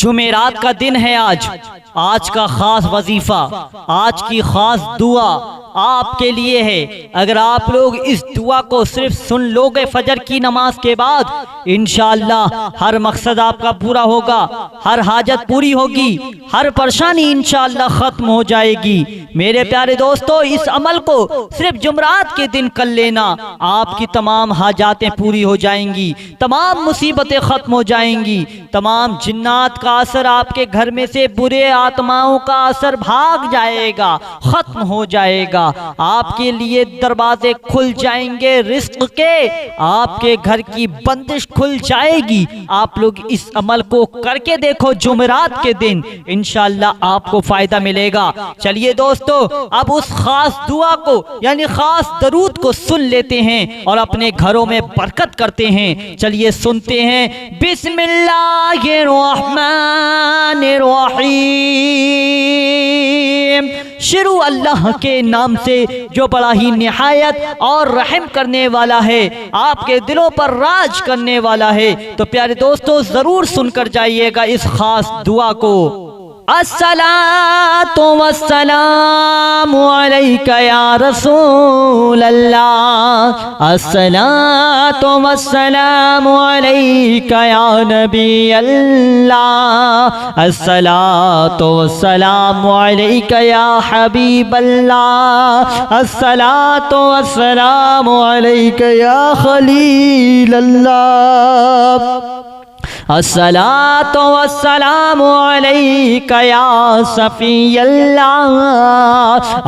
जुमेरात का दिन है आज का खास वजीफा, आज की खास दुआ आपके लिए है। अगर आप लोग इस दुआ को सिर्फ सुन लोगे फजर की नमाज के बाद, इंशाअल्लाह हर मकसद आपका पूरा होगा, हर हाजत पूरी होगी, हर परेशानी इंशाअल्लाह खत्म हो जाएगी। मेरे प्यारे दोस्तों, इस अमल को सिर्फ जुमरात के दिन कर लेना, आपकी तमाम हाजातें पूरी हो जाएंगी, तमाम मुसीबतें खत्म हो जाएंगी, तमाम जिन्नात का असर, आपके घर में से बुरे आत्माओं का असर भाग जाएगा, खत्म हो जाएगा। आपके लिए दरवाजे खुल जाएंगे रिस्क के, आपके घर की बंदिश खुल जाएगी। आप लोग इस अमल को करके देखो जुमेरात के दिन, इंशाअल्लाह आपको फायदा मिलेगा। चलिए दोस्तों, अब उस खास दुआ को यानी खास दरूद को सुन लेते हैं और अपने घरों में बरकत करते हैं। चलिए सुनते हैं। बिस्मिल्लाहिर्रहमानिर्रहीम। शुरू अल्लाह के नाम से जो बड़ा ही निहायत और रहम करने वाला है, आपके दिलों पर राज करने वाला है। तो प्यारे दोस्तों, जरूर सुनकर जाइएगा इस खास दुआ को। अस्सलातु वस्सलामु अलैका या रसूल अल्लाह, अस्सलातु वस्सलामु अलैका या नबी अल्लाह, अस्सलातु वस्सलामु अलैका या हबीब अल्लाह, अस्सलातु वस्सलामु अलैका या खलील अल्लाह, अस्सलातु वस्सलामु अलैका या सफ़ी अल्लाह,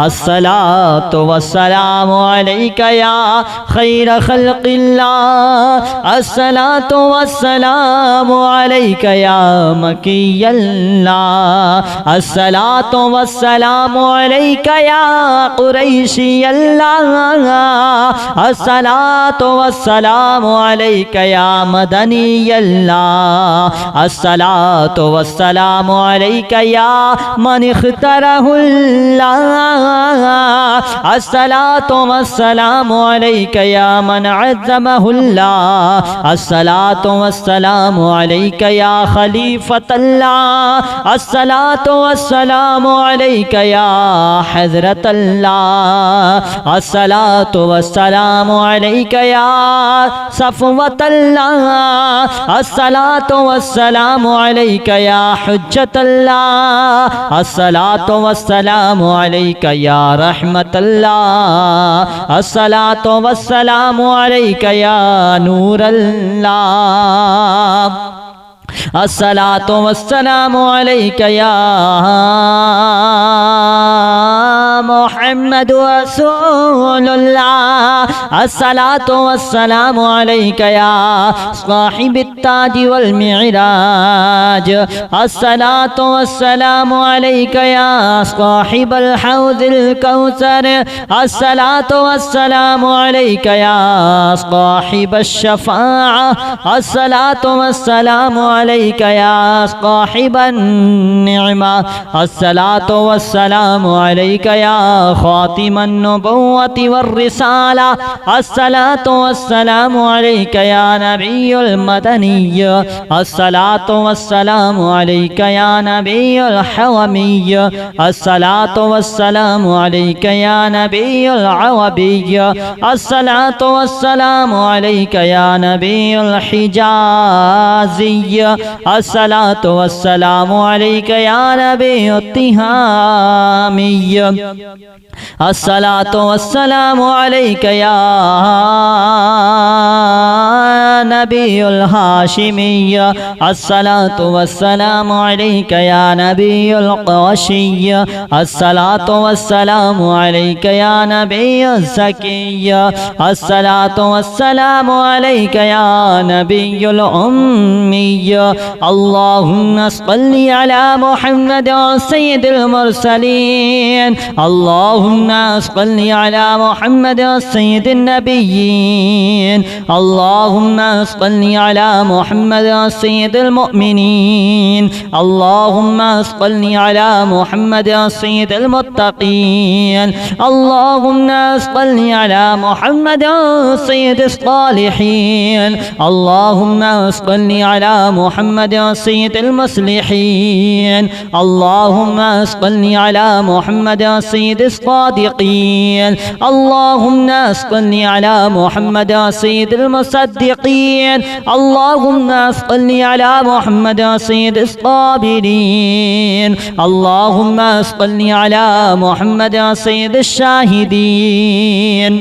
अस्सलातु वस्सलामु अलैका या खैर खल्क़िल्लाह, अस्सलातु वस्सलामु अलैका या मकी अल्लाह, अस्सलातु वस्सलामु अलैका या कुरैशी अल्लाह, अस्सलातु वस्सलामु अलैका या मदनी अल्लाह, अस्सलातु वस्सलामु अलैका या मन इख्तरहुल्लाह, अस्सलातु वस्सलामु अलैका या मन अज़्ज़महुल्लाह, अस्सलातु वस्सलामु अलैका या खलीफतल्लाह, अस्सलातु वस्सलामु अलैका या हज़रतल्लाह, अस्सलातु वस्सलामु अलैका या सफ़वतल्लाह, अस्सलातु वस्सलामु अलैका या हुज्जतल्लाह, अस्सलातु वस्सलामु अलैका या रहमतल्लाह, अस्सलातु वस्सलामु अलैका या नूरल्लाह, अस्सलातु वस्सलामु अलैका या मुहम्मद रसूलुल्लाह, अस्सलातु वस्सलामु अलैका या साहिबित ताज वल मिअराज, अस्सलातु वस्सलामु अलैका या साहिबल हौज़िल कौसर, अस्सलातु वस्सलामु अलैका या साहिबश शफ़ाअ, अस्सलातु वस्सलामु अलैका या साहिबन निअमा, अस्सलातु वस्सलामु अलैका या खातिमन नबुव्वति वर रिसाला, अस्सलातु वस्सलामु अलैका या नबियुल मदनी, अस्सलातु वस्सलामु अलैका या नबियुल हवमी, अस्सलातु वस्सलामु अलैका या नबियुल अवबी, अस्सलातु वस्सलामु अलैका या नबियुल हिजाज़ी, अस्सलातु वस्सलामु अलैका या नबियुत तिहामी, अस्सलातु वस्सलामु अलैका या नबियुल हाशिमी, अस्सलातु वस्सलामु अलैका या नबियुल क़ुरैशी, अस्सलातु वस्सलामु अलैका या नबियुज़ ज़की, अस्सलातु वस्सलामु अलैका या नबियुल उम्मी, अल्लाहुम्मा सल्लि अला मुहम्मद सय्यिदिल मुरसलीन, अल्लाहुम्मा सल्लि अला मुहम्मद सय्यिदिन नबिय्यीन, अल्लाहुम्मा صل على محمد سيد المؤمنين اللهم صل على محمد سيد المتقين اللهم صل على محمد سيد الصالحين اللهم صل على محمد سيد المصلحين اللهم صل على محمد سيد الصادقين اللهم صل على محمد سيد المصدقين اللهم صل على محمد سيد الصابرين اللهم صل على محمد سيد الشاهدين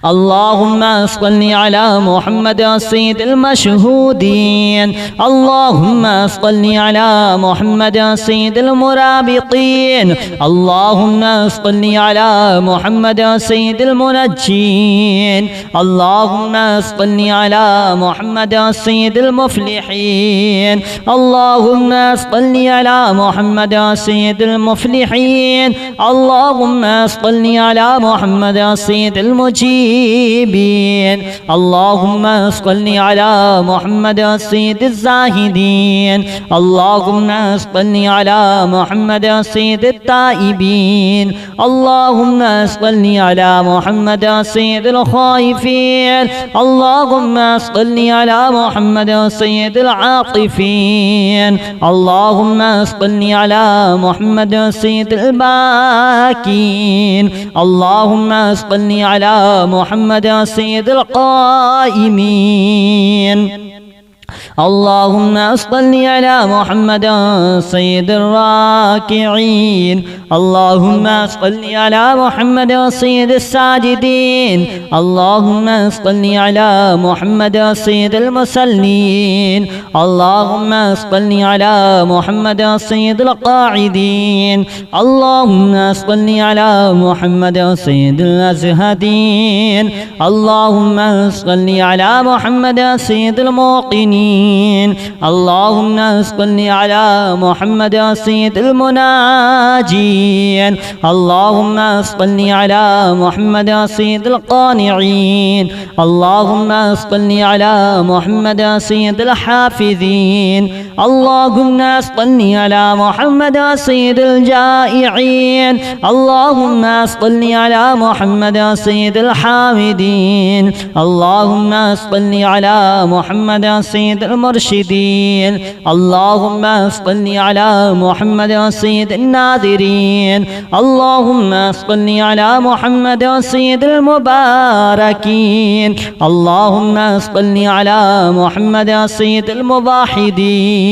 اللهم صل على محمد سيد المشهودين اللهم صل على محمد سيد المرابطين اللهم صل على محمد سيد المنجين اللهم صل على محمد سيد المفلحين اللهم صل على محمد سيد المفلحين اللهم صل على محمد سيد المجيبين اللهم صل على محمد سيد الزاهدين اللهم صل على محمد سيد التائبين اللهم صل على محمد سيد الخائفين اللهم صل على محمد سيد العاطفين اللهم صل على محمد سيد الباكين اللهم صل على محمد سيد القائمين اللهم صل على محمد سيد الراكعين اللهم صل على محمد سيد الساجدين اللهم صل على محمد سيد المصلين اللهم صل على محمد سيد القاعدين اللهم صل على محمد سيد الأزهدين اللهم صل على محمد سيد الموقنين اللهم صل على محمد سيد المناجين اللهم صل على محمد سيد القانعين اللهم صل على محمد سيد الحافظين اللهم صل على محمد سيد الجائعين اللهم صل على محمد سيد الحامدين اللهم صل على محمد سيد المرشدين اللهم صل على محمد سيد الناذرين اللهم صل على محمد سيد المباركين اللهم صل على محمد سيد الموحدين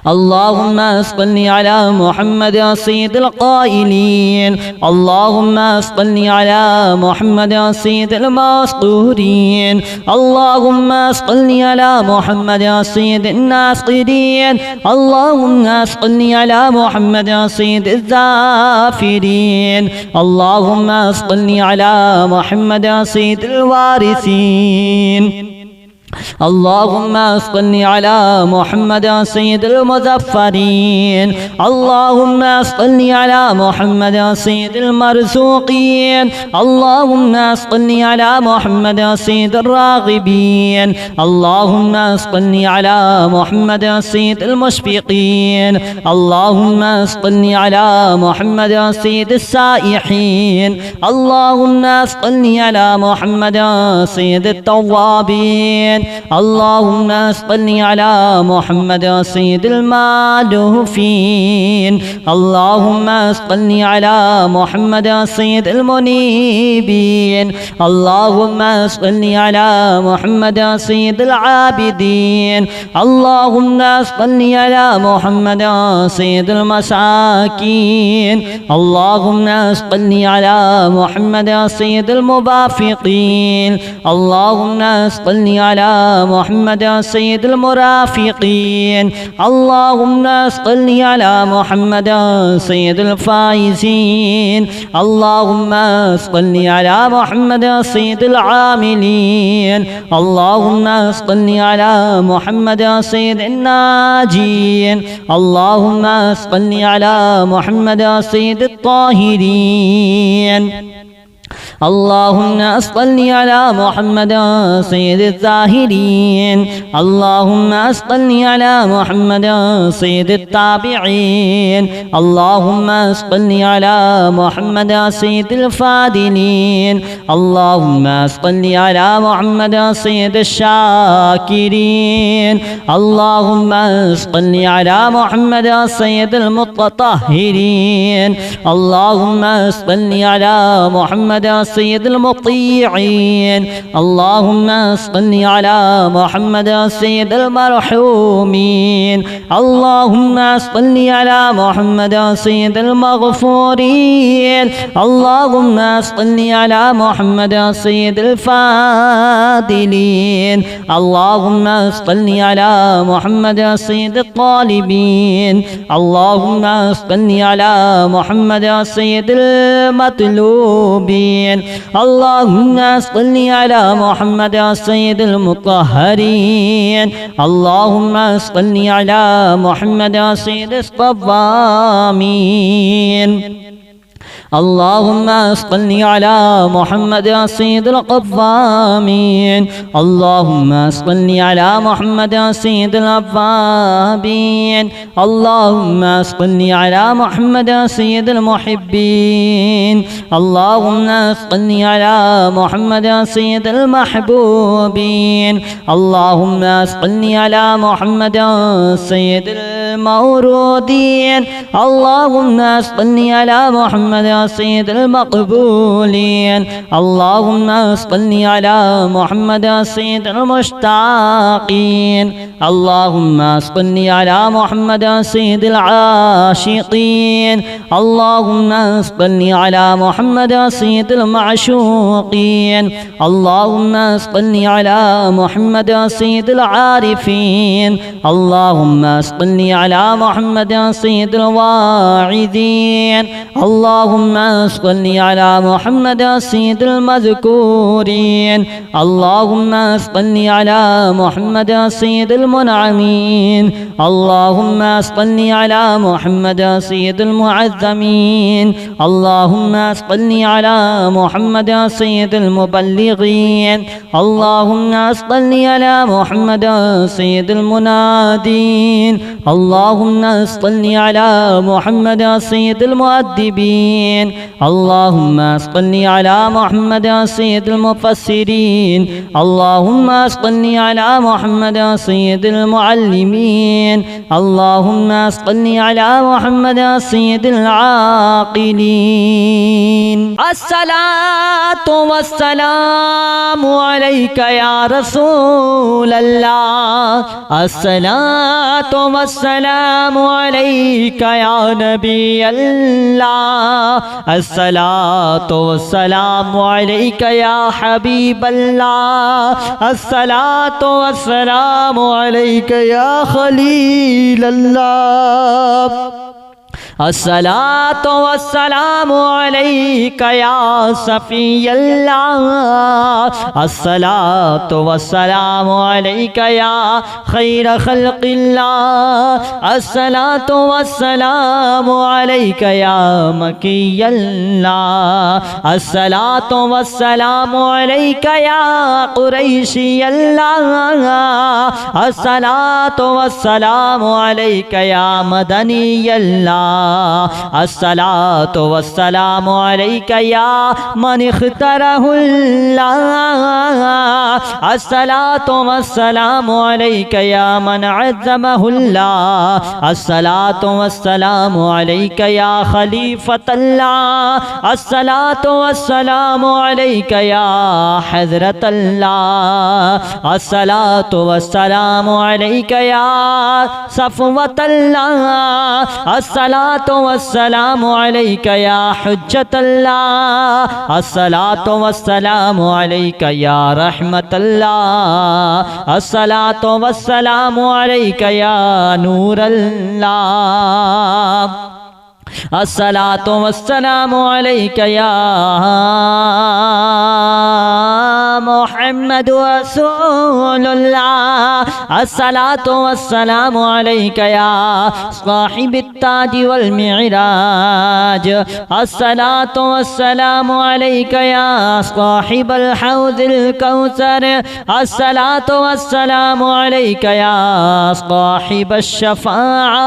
اللهم صل على محمد سيد القائلين اللهم صل على محمد سيد المسطورين اللهم صل على محمد سيد الناصرين اللهم صل على محمد سيد الزافرين اللهم صل على محمد سيد الوارثين اللهم صل على محمد سيد المظفرين اللهم صل على محمد سيد المرزوقين اللهم صل على محمد سيد الراغبين اللهم صل على محمد سيد المشفقين اللهم صل على محمد سيد السائحين اللهم صل على محمد سيد التوابين اللهم صل على محمد سيد المالوفين اللهم صل على محمد سيد المنيبين اللهم صل على محمد سيد العابدين اللهم صل على محمد سيد المساكين اللهم صل على محمد سيد الموافقين اللهم صل على محمد سيد المرافقين اللهم صل على محمد سيد الفائزين اللهم صل على محمد سيد العاملين اللهم صل على محمد سيد الناجين اللهم صل على محمد سيد الطاهرين اللهم صل على محمد سيد الزاهدين. اللهم صل على محمد سيد التابعين. اللهم صل على محمد سيد الفاضلين. اللهم صل على محمد سيد الشاكرين. اللهم صل على محمد سيد المتطهرين. اللهم صل على محمد سيد المطيعين. اللهم صل على محمد سيد المرحومين. اللهم صل على محمد سيد المغفورين. اللهم صل على محمد سيد الفاضلين. اللهم صل على محمد سيد الطالبين. اللهم صل على محمد سيد المطلوبين. اللهم صل على محمد سيد المطهرين. اللهم صل على محمد سيد الصوامين. اللهم صل على محمد سيد القوامين. اللهم صل على محمد سيد الأوابين. اللهم صل على محمد سيد المحبين. اللهم صل على محمد سيد المحبوبين. اللهم صل على محمد سيد المورودين. اللهم صل على محمد سيد المقبولين. اللهم صل على محمد سيد المشتاقين. اللهم صل على محمد سيد العاشقين. اللهم صل على محمد سيد المعشوقين. اللهم صل على محمد سيد العارفين. اللهم صل على محمد سيد الواعظين. اللهم صل على محمد سيد المذكورين. اللهم صل على محمد سيد المنعمين. اللهم صل على محمد سيد المعظمين. اللهم صل على محمد سيد المبلغين. اللهم صل على محمد سيد المنادين. اللهم صل على محمد سيد المؤدبين. اللهم صل على محمد سيد المفسرين. اللهم صل على محمد سيد المعلمين. اللهم صل على محمد سيد العاقلين. الصلاة والسلام عليك يا رسول الله. الصلاة والسلام عليك يا نبي الله. الصلاة والسلام عليك يا حبيب الله. الصلاة والسلام عليك يا خليل الله. الصلاة والسلام عليك يا صفي الله. الصلاة والسلام عليك يا خير خلق الله. الصلاة والسلام عليك يا مكي الله. الصلاة والسلام عليك يا قريشي الله. الصلاة والسلام عليك يا مدني الله. الصلاة والسلام عليك يا من اختاره الله. الصلاة والسلام عليك يا من عظمه الله. الصلاة والسلام عليك يا خليفة الله. الصلاة والسلام عليك يا حضرة الله. الصلاة والسلام عليك يا صفوة الله. الصلاة والسلام عليك يا حجة الله. الصلاة والسلام عليك يا رحمة الله. الصلاة والسلام عليك يا نور الله. الصلاة والسلام عليك يا मुहम्मद रसूलुल्लाह अस्सलातु वस्सलामु अलैका या साहिबत ताज वल मिराज अस्सलातु वस्सलामु अलैका या साहिबल हौज़िल कौसर अस्सलातु वस्सलामु अलैका या साहिबश शफ़ाअ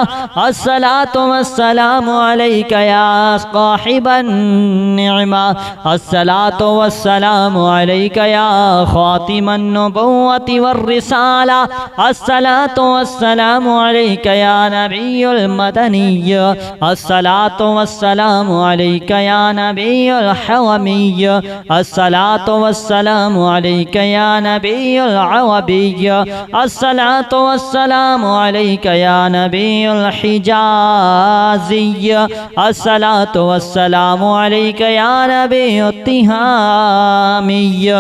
अस्सलातु वस्सलामु अलैका या साहिबन निअमा अस्सलातु वस्सलामु अलैका या खातिमन नबुव्वति वर रिसाला अस्सलातु वस्सलामु अलैका या नबियुल मदनिय अस्सलातु वस्सलामु अलैका या नबियुल हवमिय अस्सलातु वस्सलामु अलैका या नबियुल अवबिय अस्सलातु वस्सलामु अलैका या नबियुल हिजाज़िय अस्सलातु वस्सलामु अलैका या नबियुत तिहामिय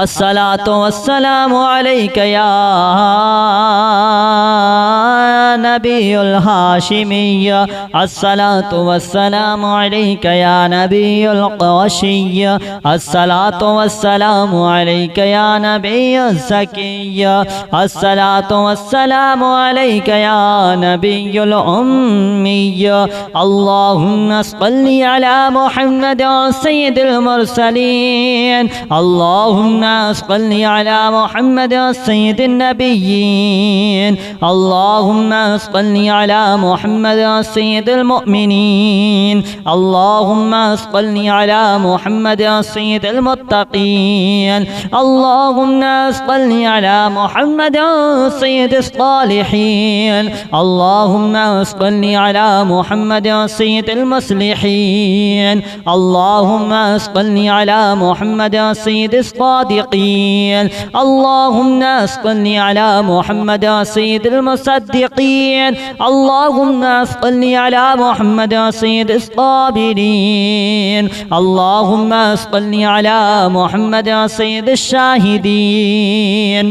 अस्सलातु वस्सलामु अलैका या नबियुल हाशिमिय अस्सलातु वस्सलामु अलैका या नबियुल क़ुरैशिय अस्सलातु वस्सलामु अलैका या नबियुल ज़किय अस्सलातु वस्सलामु अलैका या नबियुल उम्मिय अल्लाहुम्मा सल्लि अला मुहम्मद सय्यिदिल मुरसलीन अल्लाहुम्मा सल्लि अला मुहम्मद सय्यिदिन नबिय्यीन अल्लाहुम्मा सल्लि अला मुहम्मद सय्यिदिल मुअमिनीन अल्लाहुम्मा सल्लि अला मुहम्मद सय्यिदिल मुत्तक़ीन अल्लाहुम्मा सल्लि अला मुहम्मद सय्यिदिस सालिहीन अल्लाहुम्मा सल्लि अला मुहम्मद सय्यिदिल मुस्लिहीन अल्लाहुम्मा सल्लि अला मुहम्मद सय्यिदिस सादिक़ीन अल्लाहुम्मा सल्लि अला मुहम्मद सय्यिदिल मुसद्दिक़ीन अल्लाहुम्मा सल्लि अला मुहम्मद सय्यिदिस साबिरीन अल्लाहुम्मा सल्लि अला मुहम्मद सय्यिदिश शाहिदीन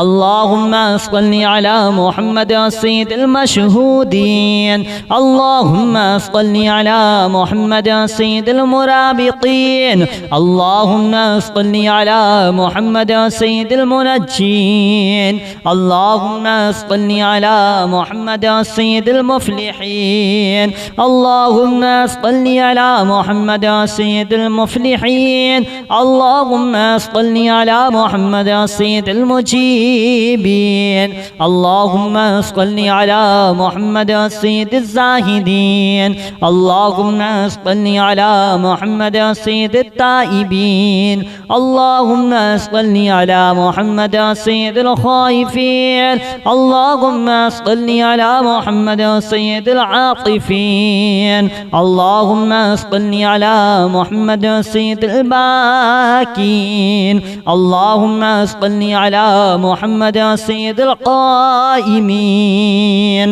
अल्लाहुम्मा सल्लि अला मुहम्मद सय्यिदिल मशहूदीन अल्लाहुम्मा सल्लि अला मुहम्मद सय्यिदिल मुराबितीन अल्लाहुम्मा सल्लि अला मुहम्मद सय्यिदिल मुनज्जीन अल्लाहुम्मा सल्लि अला मुहम्मद सय्यिदिल मुफ्लिहीन अल्लाहुम्मा सल्लि अला मुहम्मद सय्यिदिल मुफ्लिहीन अल्लाहुम्मा सल्लि अला मुहम्मद सय्यिदिल मुजीबीन अल्लाहुम्मा सल्लि अला मुहम्मद सय्यिदिज़ ज़ाहिदीन अल्लाहुम्मा सल्लि अला मुहम्मद सय्यिदित ताइबीन अल्लाहुम्मा सल्लि अला मुहम्मद सय्यिदिल खाइफीन अल्लाहुम्मा सल्लि अला मुहम्मद सय्यिदिल आतिफीन अल्लाहुम्मा सल्लि अला मुहम्मद सय्यिदिल बाकीन अल्लाहुम्मा सल्लि अला मुहम्मद सय्यिदिल क़ाइमीन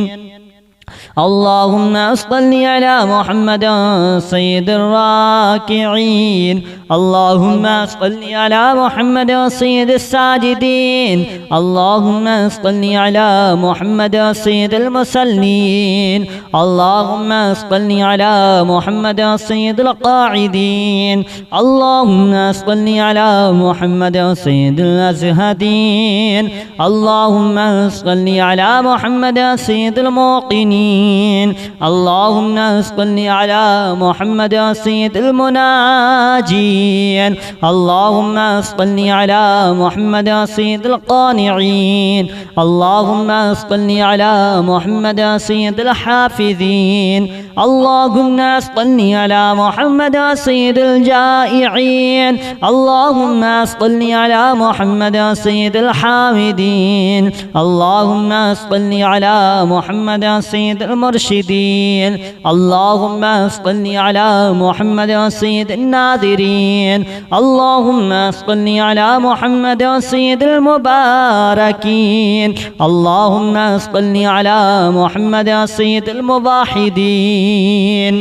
अल्लाहुम्मा सल्लि अला मुहम्मद सय्यिदिर राकिईन अल्लाहुम्मा सल्लि अला मुहम्मद सय्यिदिस साजिदीन अल्लाहुम्मा सल्लि अला मुहम्मद सय्यिदिल मुसल्लीन अल्लाहुम्मा सल्लि अला मुहम्मद सय्यिदिल क़ाइदीन अल्लाहुम्मा सल्लि अला मुहम्मद सय्यिदिल अज़हदीन अल्लाहुम्मा सल्लि अला मुहम्मद सय्यिदिल मुक़िनीन अल्लाहुम्मा सल्लि अला मुहम्मद सय्यिदिल मुनाजीन अल्लाहुम्मा सल्लि अला मुहम्मद सय्यिदिल क़ानिईन अल्लाहुम्मा सल्लि अला मुहम्मद सय्यिदिल हाफ़िज़ीन अल्लाहुम्मा सल्लि अला मुहम्मद सय्यिदिल जाइईन अल्लाहुम्मा सल्लि अला मुहम्मद सय्यिदिल हामिदीन अल्लाहुम्मा सल्लि अला मुहम्मद सय्यिदिल मुर्शिदीन अल्लाहुम्मा सल्लि अला मुहम्मद सय्यिदिन नाज़िरीन अल्लाहुम्मा सल्लि अला मुहम्मद सय्यिदिल मुबारकीन अल्लाहुम्मा सल्लि अला मुहम्मद सय्यिदिल मुवाहिदीन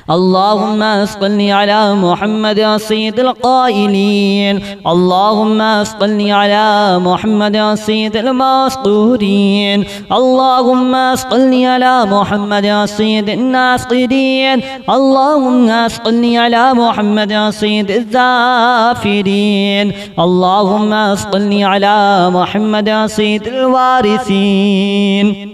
اللهم صل على محمد سيد القائلين اللهم صل على محمد سيد المسطورين اللهم صل على محمد سيد الناصرين اللهم صل على محمد سيد الزافرين اللهم صل على محمد سيد الوارثين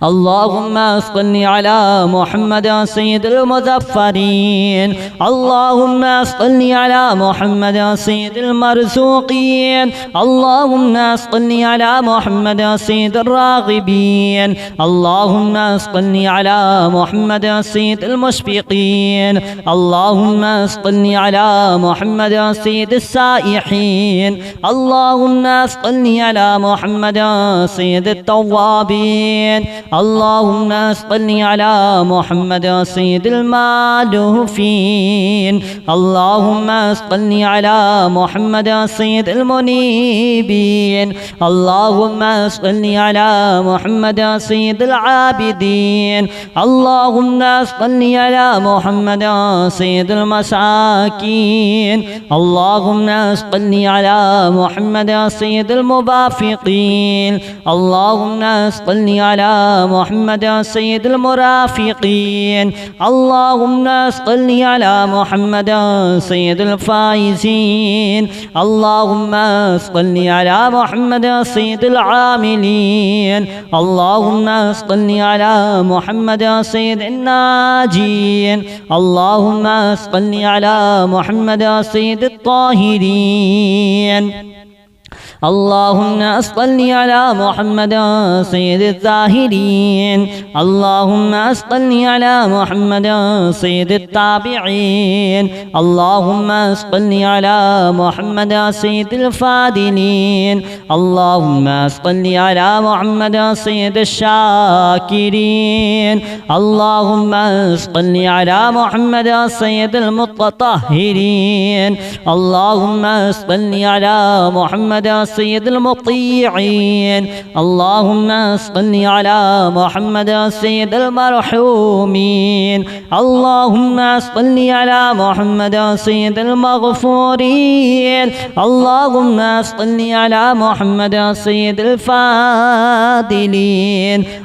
اللهم صل على محمد سيد المظفرين اللهم صل على محمد سيد المرزوقين اللهم صل على محمد سيد الراغبين اللهم صل على محمد سيد المشفقين اللهم صل على محمد سيد السائحين اللهم صل على محمد سيد التوابين اللهم صل على محمد سيد المالوفين اللهم صل على محمد سيد المنيبين اللهم صل على محمد سيد العابدين اللهم صل على محمد سيد المساكين اللهم صل على محمد سيد المبافقين اللهم صل على محمد سيد المرافقين اللهم صل على محمد سيد الفائزين اللهم صل على محمد سيد العاملين اللهم صل على محمد سيد الناجين اللهم صل على محمد سيد الطاهرين اللهم صل على محمد سيد الزاهدين اللهم صل على محمد سيد التابعين اللهم صل على محمد سيد الفاضلين اللهم صل على محمد سيد الشاكرين اللهم صل على محمد سيد المتطهرين اللهم صل على محمد سيد المطيعين اللهم صل على محمد سيد المرحومين اللهم صل على محمد سيد المغفورين اللهم صل على محمد سيد الفاضلين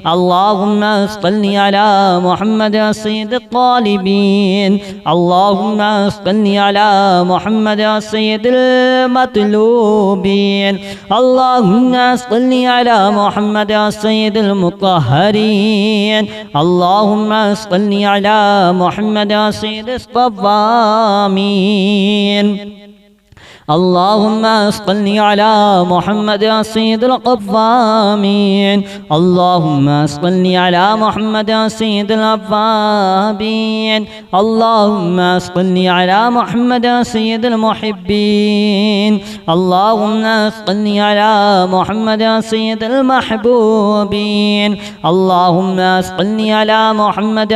اللهم صل على محمد سيد الطالبين اللهم صل على محمد سيد المطلوبين اللهم صل على محمد سيد المطهرين اللهم صل على محمد سيد الصوامين اللهم صل على محمد سيد القوامين اللهم صل على محمد سيد الأوابين اللهم صل على محمد سيد المحبين اللهم صل على محمد سيد المحبوبين اللهم صل على محمد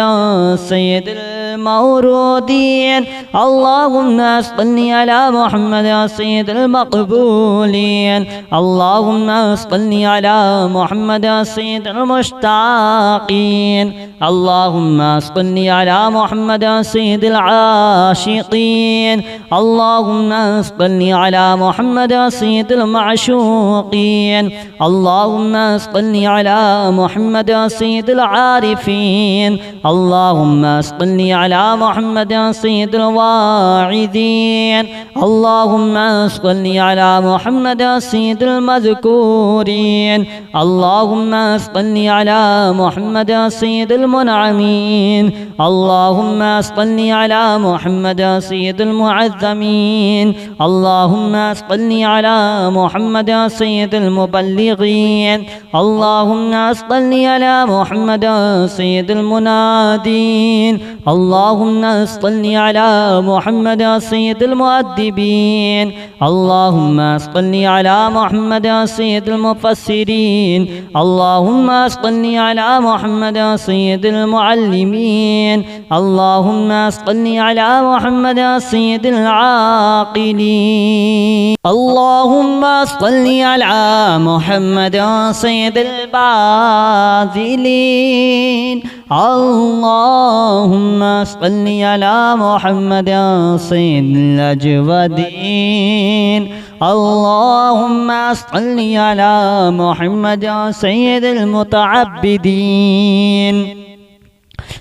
سيد المورودين اللهم صل على محمد سيد المقبولين اللهم صل على محمد سيد المشتاقين اللهم صل على محمد سيد العاشقين اللهم صل على محمد سيد المعشوقين اللهم صل على محمد سيد العارفين اللهم صل على محمد سيد الواعظين اللهم صل على محمد سيد المذكورين اللهم صل على محمد سيد المنعمين اللهم صل على محمد سيد المعظمين اللهم صل على محمد سيد المبلغين اللهم صل على محمد سيد المنادين اللهم صل على محمد سيد المؤدبين اللهم صل على محمد سيد المفسرين اللهم صل على محمد سيد المعلمين اللهم صل على محمد سيد العاقلين اللهم صل على محمد سيد الباذلين اللهم صل على محمد سيد الأجودين اللهم صل على محمد سيد المتعبدين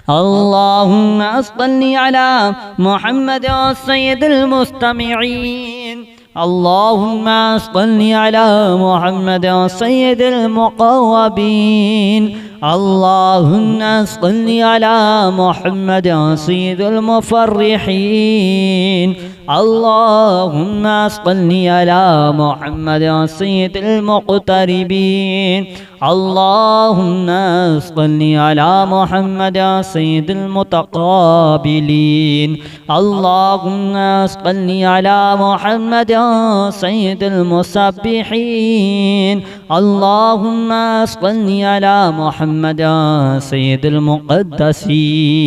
اللهم صل على محمد سيد المستمعين اللهم صل على محمد سيد المقربين اللهم صل على محمد سيد المفرحين اللهم صل على محمد سيد المقتربين اللهم صل على محمد سيد المتقابلين اللهم صل على محمد سيد المسبحين اللهم صل على محمد سيد المقدسين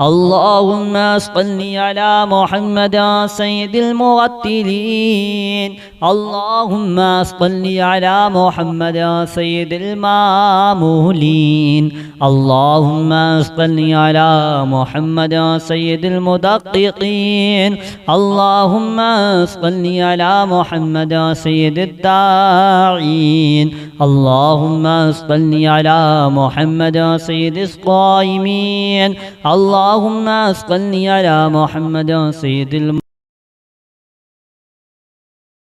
اللهم صل على محمد سيد المرتلين اللهم صل على محمد سيد المامولين اللهم صل على محمد سيد المدققين اللهم صل على محمد سيد الداعين اللهم صل على محمد سيد الصائمين اللهم صل على محمد سيد